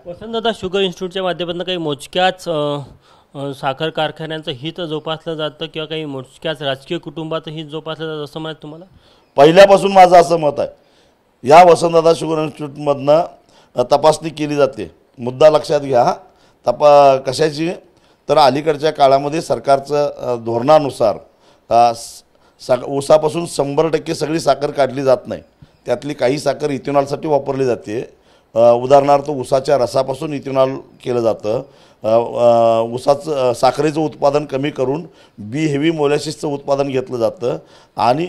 Vasantdada sugar इन्स्टिट्यूटच्या माध्यमातून काही मोजक्याच साखर कारखान्यांचं हित जोपासलं जातं किंवा काही मोजक्याच राजकीय कुटुंबाचं हित जोपासलं जातं असं म्हणत तुम्हाला? पहिल्यापासून माझं असं मत आहे, या वसंतदादा शुगर इन्स्टिट्यूटमधनं तपासणी केली जाते. मुद्दा लक्षात घ्या. कशाची तर अलीकडच्या काळामध्ये सरकारचं धोरणानुसार ऊसापासून 100% सगळी साखर काढली जात नाही. त्यातली काही साखर इथेनॉलसाठी वापरली जाते. उदाहरणार्थ ऊसाच्या रसापासून इथेनॉल केलं जातं. साखरेचं उत्पादन कमी करून बी हेवी मोलॅसिसचं उत्पादन घेतलं जातं आणि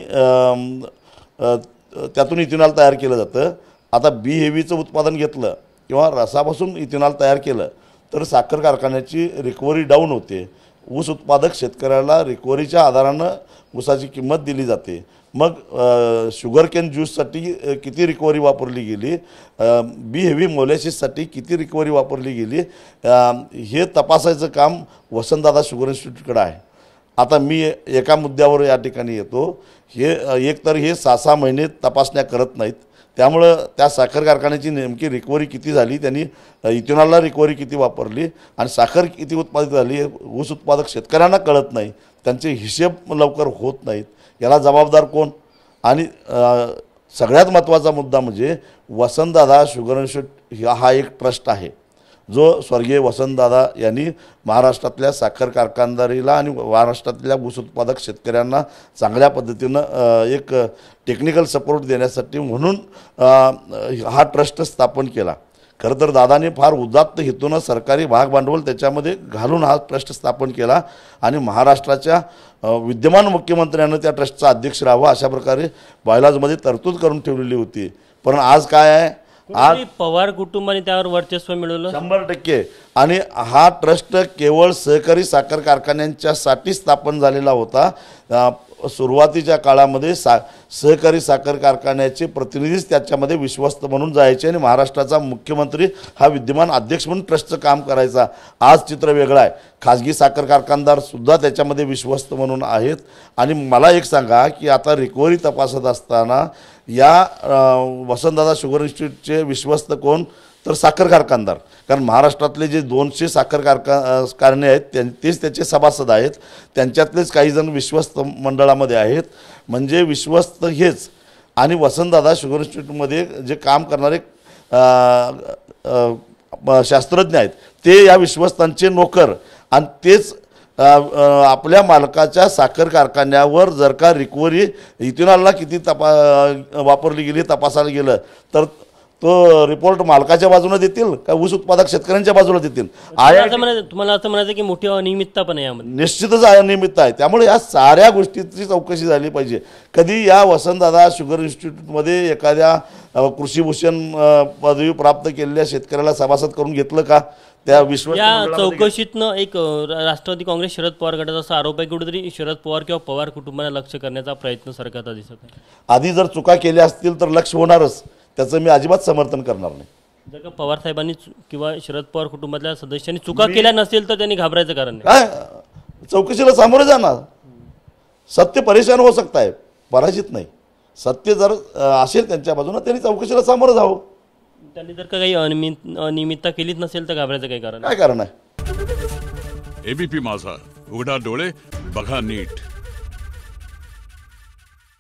त्यातून इथेनॉल तयार केलं जातं. आता बी हेवीचं उत्पादन घेतलं किंवा रसापासून इथेनॉल तयार केलं तर साखर कारखान्याची रिकव्हरी डाऊन होते. ऊस उत्पादक शेतकऱ्याला रिकव्हरीच्या आधारानं ऊसाची किंमत दिली जाते. मग शुगर केन ज्यूससाठी किती रिकव्हरी वापरली गेली, बी हेवी मोलॅसिससाठी किती रिकव्हरी वापरली गेली, हे तपासायचं काम वसंतदादा शुगर इन्स्टिट्यूटकडे आहे. आता मी एका मुद्द्यावर या ठिकाणी येतो. एकतर हे 6-6 महिने तपासण्या करत नाहीत. त्यामुळं त्या साखर कारखान्याची नेमकी रिकव्हरी किती झाली, त्यांनी इथेनॉलला रिकव्हरी किती वापरली आणि साखर किती उत्पादित झाली, ऊस उत्पादक शेतकऱ्यांना कळत नाही. त्यांचे हिशेब लवकर होत नाहीत. याला जबाबदार कोण? आणि सगळ्यात महत्त्वाचा मुद्दा म्हणजे वसंतदादा शुगर इन्स्टिट्यूट हा एक ट्रस्ट आहे जो स्वर्गीय वसंतदादा यांनी महाराष्ट्रातल्या साखर कारखानदारीला आणि महाराष्ट्रातल्या ऊस उत्पादक शेतकऱ्यांना चांगल्या पद्धतीनं एक टेक्निकल सपोर्ट देण्यासाठी म्हणून हा ट्रस्ट स्थापन केला. खरं तर दादाने फार उदात्त हेतूनं सरकारी भाग भांडवल त्याच्यामध्ये घालून हा ट्रस्ट स्थापन केला आणि महाराष्ट्राच्या विद्यमान मुख्यमंत्र्यांना त्या ट्रस्टचा अध्यक्ष राहावा अशा प्रकारे बायलॉजमध्ये तरतूद करून ठेवलेली होती. पण आज काय आहे, आज पवार कुटुंबाने त्यावर वर्चस्व मिळवलं 100%. आणि हा ट्रस्ट केवळ सहकारी साखर कारखान्यांच्यासाठी स्थापन झालेला होता. सुरुवातीच्या काळामध्ये सहकारी साखर कारखान्याचे प्रतिनिधीच त्याच्यामध्ये विश्वस्त म्हणून जायचे आणि महाराष्ट्राचा मुख्यमंत्री हा विद्यमान अध्यक्ष म्हणून ट्रस्टचं काम करायचा. आज चित्र वेगळं आहे. खाजगी साखर कारखानदारसुद्धा त्याच्यामध्ये विश्वस्त म्हणून आहेत. आणि मला एक सांगा की आता रिकव्हरी तपासत असताना या वसंतदादा शुगर इन्स्टिट्यूटचे विश्वस्त कोण? तर साखर कारखानदार. कारण महाराष्ट्रातले जे 200 साखर कारखाने आहेत तेच त्याचे सभासद आहेत. त्यांच्यातलेच काही जण विश्वस्त मंडळामध्ये आहेत. म्हणजे विश्वस्त हेच. आणि वसंतदादा शुगर इन्स्टिट्यूटमध्ये जे काम करणारे शास्त्रज्ञ आहेत ते या विश्वस्तांचे नोकर. आणि तेच आपल्या मालकाच्या साखर कारखान्यावर जर का रिकव्हरी इथेनॉलला किती वापरली गेली तपासायला गेलं तर तो रिपोर्ट मालकाच्या बाजूने देतील का ऊस उत्पादक शेतकऱ्यांच्या बाजूला देतील? तुम्हाला असं म्हणायचं की मोठी अनियमितता पण आहे यामध्ये? निश्चितच अनियमितता आहे. त्यामुळे या साऱ्या गोष्टीची चौकशी झाली पाहिजे. कधी या वसंतदादा शुगर इन्स्टिट्यूटमध्ये एखाद्या कृषीभूषण पदवी प्राप्त केलेल्या शेतकऱ्याला सभासद करून घेतलं का? त्या चौकशीतनं एक राष्ट्रवादी काँग्रेस शरद पवार गटाचा असा आरोप आहे की कुठेतरी शरद पवार किंवा पवार कुटुंबाला लक्ष करण्याचा प्रयत्न सरकारचा दिसत आहे. आधी जर चुका केल्या असतील तर लक्ष होणारच. त्याचं मी अजिबात समर्थन करणार नाही. जर का पवार साहेबांनी किंवा शरद पवार कुटुंबातल्या सदस्यांनी चुका केल्या नसेल तर त्यांनी घाबरायचं कारण काय? चौकशीला सामोरे जाणार. सत्य परेशान हो सकता है, पराजित नाही. सत्य जर असेल त्यांच्या बाजूने त्यांनी चौकशीला सामोरं जावं. त्यांनी जर का काही अनियमितता केलीच नसेल तर घाबरायचं काही कारण? काय कारण आहे? एबीपी माझा, उघडा डोळे बघा नीट.